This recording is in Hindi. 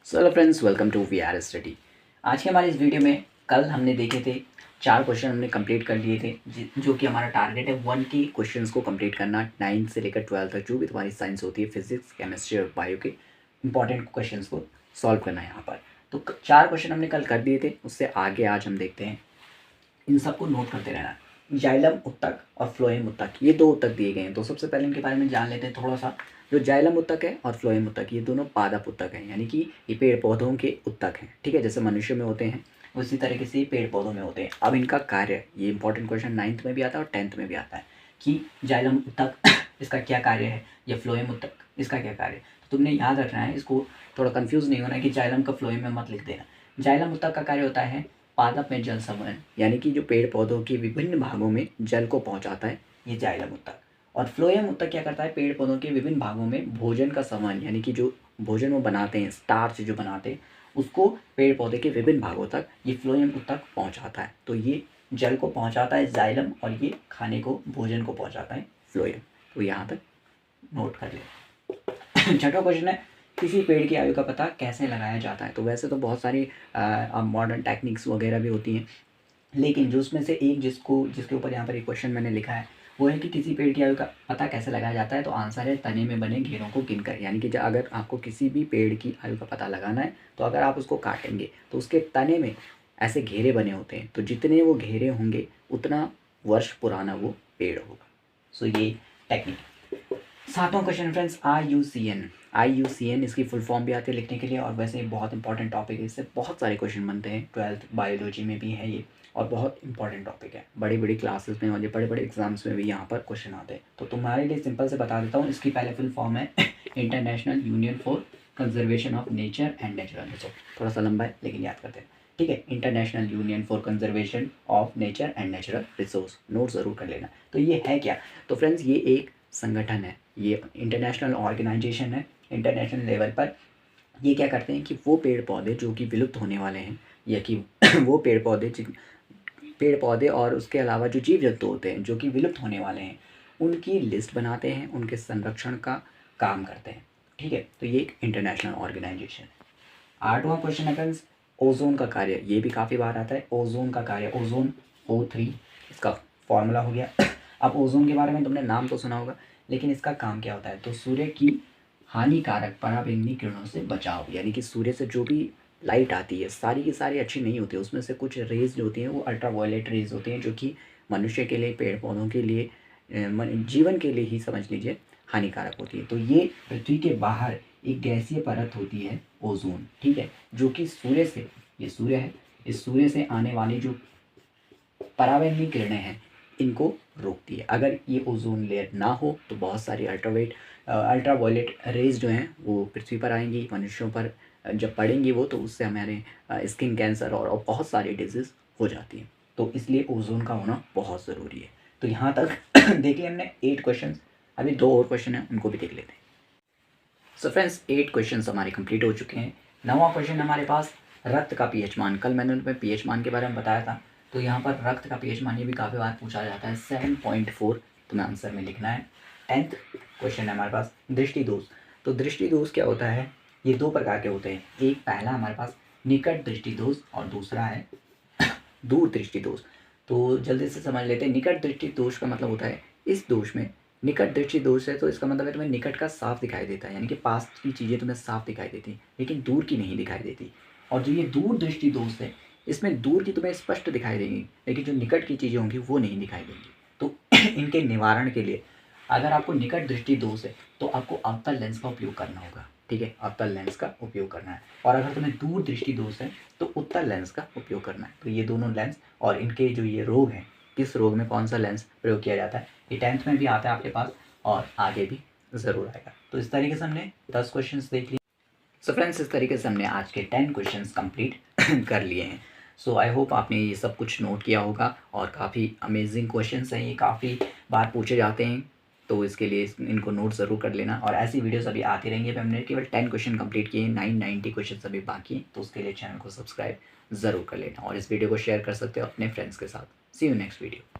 So hello friends, welcome to we are study. आज के हमारे इस वीडियो में कल हमने देखे थे 4 क्वेश्चन हमने कंप्लीट कर लिए थे, जो कि हमारा टारगेट है 1 की क्वेश्चंस को कंप्लीट करना 9 से लेकर 12 तक, जो भी तुम्हारी साइंस होती है, फिजिक्स, केमिस्ट्री और बायो के इंपॉर्टेंट क्वेश्चंस को सॉल्व करना है यहाँ पर। तो 4 क्वेश्चन हमने कल कर दिए थे, उससे आगे आज हम देखते हैं। इन सबको नोट करते रहना। जाइलम उत्तक और फ्लोएम उत्तक, ये 2 उत्तक दिए गए हैं। तो सबसे पहले इनके बारे में जान लेते हैं थोड़ा सा। जो जाइलम उत्तक है और फ्लोएम उत्तक, ये दोनों पादप उत्तक हैं, यानी कि ये पेड़ पौधों के उत्तक हैं। ठीक है, जैसे मनुष्य में होते हैं उसी तरीके से ये पेड़ पौधों में होते हैं। अब इनका कार्य, ये इंपॉर्टेंट क्वेश्चन 9th में भी आता है और 10th में भी आता है कि जाइलम उत्तक इसका क्या कार्य है, या फ्लोएम उत्तक इसका क्या कार्य है। तो तुमने याद रखना है, इसको थोड़ा कंफ्यूज नहीं होना है कि जाइलम का फ्लोएम में मत लिख देना। जाइलम उत्तक का कार्य होता है पादप में जल संवहन, यानी कि जो पेड़ पौधों के विभिन्न भागों में जल को पहुंचाता है, ये जाइलम उत्तक। और फ्लोएम उत्तक क्या करता है, पेड़ पौधों के विभिन्न भागों में भोजन का संवहन, यानी कि जो भोजन वो बनाते हैं, स्टार्च जो बनाते हैं, उसको पेड़ पौधे के विभिन्न भागों तक ये फ्लोएम उत्तक पहुंचाता है। तो ये जल को पहुंचाता है जाइलम, और ये खाने को, भोजन को पहुंचाता है फ्लोएम। तो यहाँ तक नोट कर ले। छठा क्वेश्चन है, किसी पेड़ की आयु का पता कैसे लगाया जाता है। तो वैसे तो बहुत सारी मॉडर्न टेक्निक्स वगैरह भी होती हैं, लेकिन जो उसमें से एक जिसके ऊपर यहाँ पर एक क्वेश्चन मैंने लिखा है, वो है कि किसी पेड़ की आयु का पता कैसे लगाया जाता है। तो आंसर है तने में बने घेरों को गिनकर। यानी कि अगर आपको किसी भी पेड़ की आयु का पता लगाना है, तो अगर आप उसको काटेंगे तो उसके तने में ऐसे घेरे बने होते हैं, तो जितने वो घेरे होंगे उतना वर्ष पुराना वो पेड़ होगा। सो ये टेक्निक। 7वां क्वेश्चन फ्रेंड्स, IUCN इसकी फुल फॉर्म भी आती है लिखने के लिए, और वैसे ये बहुत इंपॉर्टेंट टॉपिक है, इससे बहुत सारे क्वेश्चन बनते हैं। 12th बायोलॉजी में भी है ये, और बहुत इंपॉर्टेंट टॉपिक है। बड़ी बड़ी क्लासेस में और ये बड़े बड़े एग्जाम्स में भी यहाँ पर क्वेश्चन आते हैं। तो तुम्हारे लिए सिंपल से बता देता हूँ, इसकी पहले फुल फॉर्म है international union for conservation of nature and natural resource. थोड़ा सा लंबा है लेकिन याद करते हैं। ठीक है, international union for conservation of nature and natural resource, note ज़रूर कर लेना। तो ये है क्या, तो फ्रेंड्स ये एक संगठन है, ये इंटरनेशनल ऑर्गेनाइजेशन है। इंटरनेशनल लेवल पर ये क्या करते हैं कि वो पेड़ पौधे जो कि विलुप्त होने वाले हैं, या कि वो पेड़ पौधे और उसके अलावा जो जीव जंतु होते हैं जो कि विलुप्त होने वाले हैं, उनकी लिस्ट बनाते हैं, उनके संरक्षण का काम करते हैं। ठीक है, तो ये एक इंटरनेशनल ऑर्गेनाइजेशन है। 8वां क्वेश्चन है फ्रेंड्स, ओजोन का कार्य। ये भी काफ़ी बार आता है, ओजोन का कार्य। ओजोन O3 इसका फॉर्मूला हो गया। अब ओजोन के बारे में तुमने नाम तो सुना होगा, लेकिन इसका काम क्या होता है, तो सूर्य की हानिकारक पराबैंगनी किरणों से बचाव। यानी कि सूर्य से जो भी लाइट आती है, सारी की सारी अच्छी नहीं होती है, उसमें से कुछ रेज जो होती हैं वो अल्ट्रावायलेट रेज होती हैं, जो कि मनुष्य के लिए, पेड़ पौधों के लिए, जीवन के लिए ही समझ लीजिए हानिकारक होती है। तो ये पृथ्वी के बाहर एक गैसीय परत होती है ओजोन। ठीक है, जो कि सूर्य से, ये सूर्य है, इस सूर्य से आने वाली जो पराबैंगनी किरणें हैं इनको रोकती है। अगर ये ओजोन लेयर ना हो तो बहुत सारी अल्ट्रावायलेट रेज जो हैं वो पृथ्वी पर आएंगी, मनुष्यों पर जब पड़ेंगी वो, तो उससे हमारे स्किन कैंसर और बहुत सारी डिजीज़ हो जाती हैं। तो इसलिए ओजोन का होना बहुत ज़रूरी है। तो यहाँ तक देख लिया हमने 8 क्वेश्चन। अभी 2 और क्वेश्चन हैं, उनको भी देख लेते हैं। सो फ्रेंड्स 8 क्वेश्चन हमारे कंप्लीट हो चुके हैं। 9वां क्वेश्चन हमारे पास, रक्त का पीएच मान। कल मैंने उनमें पीएच मान के बारे में बताया था, तो यहाँ पर रक्त का पीएच मान ये भी काफ़ी बार पूछा जाता है। 7.4 तुम्हें आंसर में लिखना है। 10th क्वेश्चन है हमारे पास, दृष्टि दोष। तो दृष्टि दोष क्या होता है, ये 2 प्रकार के होते हैं। एक पहला हमारे पास निकट दृष्टि दोष, और दूसरा है दूर दृष्टि दोष। तो जल्दी से समझ लेते हैं। निकट दृष्टि दोष का मतलब होता है, इस दोष में निकट दृष्टि दोष है तो इसका मतलब है तुम्हें निकट का साफ दिखाई देता है, यानी कि पास की चीज़ें तुम्हें साफ दिखाई देती, लेकिन दूर की नहीं दिखाई देती। और जो ये दूर दृष्टि दोष है, इसमें दूर की तुम्हें स्पष्ट दिखाई देंगी, लेकिन जो निकट की चीज़ें होंगी वो नहीं दिखाई देंगी। तो इनके निवारण के लिए, अगर आपको निकट दृष्टि दोष है तो आपको अवतल लेंस का उपयोग करना होगा। ठीक है, अवतल लेंस का उपयोग करना है। और अगर तुम्हें दूर दृष्टि दोष है तो उत्तल लेंस का उपयोग करना है। तो ये दोनों लेंस, और इनके जो ये रोग हैं, किस रोग में कौन सा लेंस प्रयोग किया जाता है, ये 10th में भी आता है आपके पास, और आगे भी ज़रूर आएगा। तो इस तरीके से हमने 10 क्वेश्चन देख लिए। सो फ्रेंड्स इस तरीके से हमने आज के 10 क्वेश्चन कंप्लीट कर लिए हैं। सो आई होप आपने ये सब कुछ नोट किया होगा, और काफ़ी अमेजिंग क्वेश्चंस हैं, ये काफ़ी बार पूछे जाते हैं, तो इसके लिए इनको नोट ज़रूर कर लेना। और ऐसी वीडियोस अभी आती रहेंगी। अभी हमने केवल 10 क्वेश्चन कंप्लीट किए हैं, 990 क्वेश्चन अभी बाकी हैं, तो उसके लिए चैनल को सब्सक्राइब ज़रूर कर लेना, और इस वीडियो को शेयर कर सकते हो अपने फ्रेंड्स के साथ। सी यू नेक्स्ट वीडियो।